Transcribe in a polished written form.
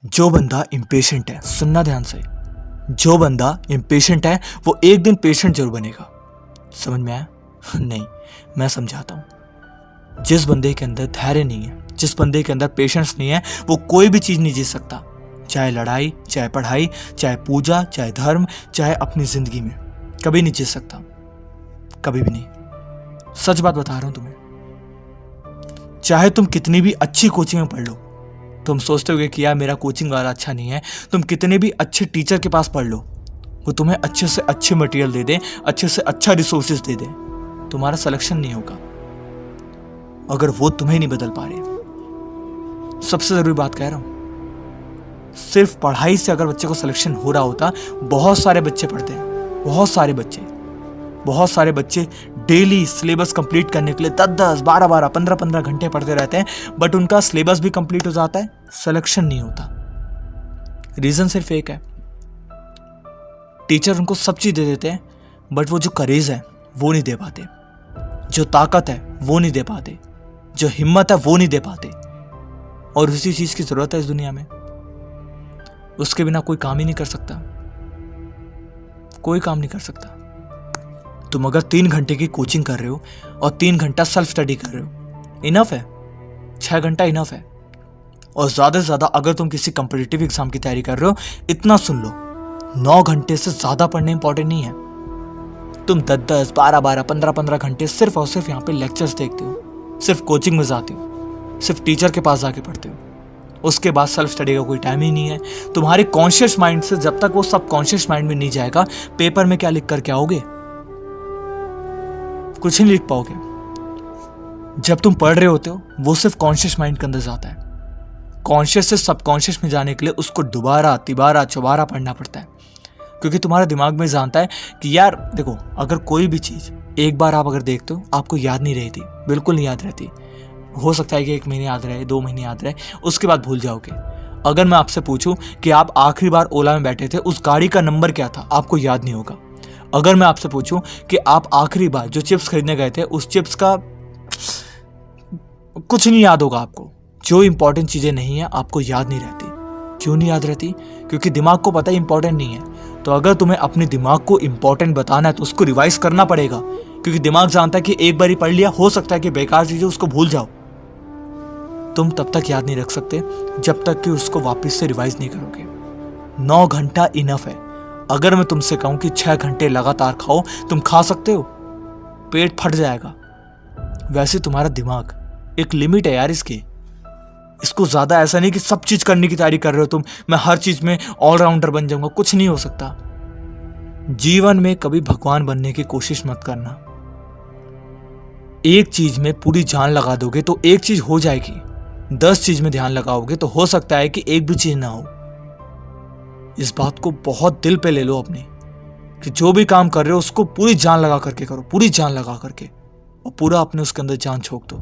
जो बंदा इम्पेशेंट है, सुनना ध्यान से, जो बंदा इम्पेशेंट है वो एक दिन पेशेंट जरूर बनेगा। समझ में आया? नहीं, मैं समझाता हूं। जिस बंदे के अंदर धैर्य नहीं है, जिस बंदे के अंदर पेशेंस नहीं है, वो कोई भी चीज नहीं जीत सकता। चाहे लड़ाई, चाहे पढ़ाई, चाहे पूजा, चाहे धर्म, चाहे अपनी जिंदगी में कभी नहीं जीत सकता, कभी भी नहीं। सच बात बता रहा हूं तुम्हें। चाहे तुम कितनी भी अच्छी कोचिंग में पढ़ लो, तुम सोचते होगे कि यार मेरा कोचिंग वाला अच्छा नहीं है, तुम कितने भी अच्छे टीचर के पास पढ़ लो, वो तुम्हें अच्छे से अच्छे मटेरियल दे दे, अच्छे से अच्छा रिसोर्सेज दे दे, तुम्हारा सिलेक्शन नहीं होगा अगर वो तुम्हें नहीं बदल पा रहे। सबसे जरूरी बात कह रहा हूं, सिर्फ पढ़ाई से अगर बच्चे को सिलेक्शन हो रहा होता, बहुत सारे बच्चे पढ़ते हैं, बहुत सारे बच्चे डेली सिलेबस कंप्लीट करने के लिए 10-10, 12-12, 15-15 घंटे पढ़ते रहते हैं, बट उनका सिलेबस भी कंप्लीट हो जाता है, सिलेक्शन नहीं होता। रीजन सिर्फ एक है, टीचर उनको सब चीज दे देते हैं, बट वो जो करेज है वो नहीं दे पाते, जो ताकत है वो नहीं दे पाते, जो हिम्मत है वो नहीं दे पाते। और उसी चीज की जरूरत है इस दुनिया में। उसके बिना कोई काम ही नहीं कर सकता, कोई काम नहीं कर सकता। तुम अगर 3 घंटे की कोचिंग कर रहे हो और 3 घंटा सेल्फ स्टडी कर रहे हो, इनफ है। 6 घंटा इनफ है। और ज्यादा से ज्यादा अगर तुम किसी कॉम्पिटिटिव एग्जाम की तैयारी कर रहे हो, इतना सुन लो, 9 घंटे से ज्यादा पढ़ना इंपॉर्टेंट नहीं है। तुम 10-10, 12-12, 15-15 घंटे सिर्फ और सिर्फ यहाँ पे लेक्चर्स देखते हो, सिर्फ कोचिंग में जाते हो, सिर्फ टीचर के पास जाके पढ़ते हो, उसके बाद सेल्फ स्टडी का कोई टाइम ही नहीं है। तुम्हारे कॉन्शियस माइंड से जब तक वो सब कॉन्शियस माइंड में नहीं जाएगा, पेपर में क्या लिख करके आओगे? कुछ नहीं लिख पाओगे। जब तुम पढ़ रहे होते हो, वो सिर्फ कॉन्शियस माइंड के अंदर जाता है। कॉन्शियस से सबकॉन्शियस में जाने के लिए उसको दोबारा, तिबारा, चौबारा पढ़ना पड़ता है, क्योंकि तुम्हारा दिमाग में जानता है कि यार देखो, अगर कोई भी चीज एक बार आप अगर देखते हो, आपको याद नहीं रहती, बिल्कुल नहीं याद रहती। हो सकता है कि 1 महीने याद रहे, 2 महीने याद रहे, उसके बाद भूल जाओगे। अगर मैं आपसे पूछूं कि आप आखिरी बार ओला में बैठे थे, उस गाड़ी का नंबर क्या था, आपको याद नहीं होगा। अगर मैं आपसे पूछूं कि आप आखिरी बार जो चिप्स खरीदने गए थे, उस चिप्स का कुछ नहीं याद होगा आपको। जो इंपॉर्टेंट चीजें नहीं है आपको याद नहीं रहती। क्यों नहीं याद रहती? क्योंकि दिमाग को पता है इंपॉर्टेंट नहीं है। तो अगर तुम्हें अपने दिमाग को इंपॉर्टेंट बताना है तो उसको रिवाइज करना पड़ेगा, क्योंकि दिमाग जानता है कि एक बार ही पढ़ लिया, हो सकता है कि बेकार चीजें उसको भूल जाओ। तुम तब तक याद नहीं रख सकते जब तक कि उसको वापस से रिवाइज नहीं करोगे। 9 घंटा इनफ है। अगर मैं तुमसे कहूं कि 6 घंटे लगातार खाओ, तुम खा सकते हो, पेट फट जाएगा। वैसे तुम्हारा दिमाग, एक लिमिट है यार इसकी। इसको ज्यादा ऐसा नहीं कि सब चीज करने की तैयारी कर रहे हो तुम, मैं हर चीज में ऑलराउंडर बन जाऊंगा, कुछ नहीं हो सकता। जीवन में कभी भगवान बनने की कोशिश मत करना। एक चीज में पूरी जान लगा दोगे तो एक चीज हो जाएगी, 10 चीज में ध्यान लगाओगे तो हो सकता है कि एक भी चीज ना हो। इस बात को बहुत दिल पे ले लो अपने, कि जो भी काम कर रहे हो उसको पूरी जान लगा करके करो, पूरी जान लगा करके, और पूरा अपने उसके अंदर जान झोंक दो।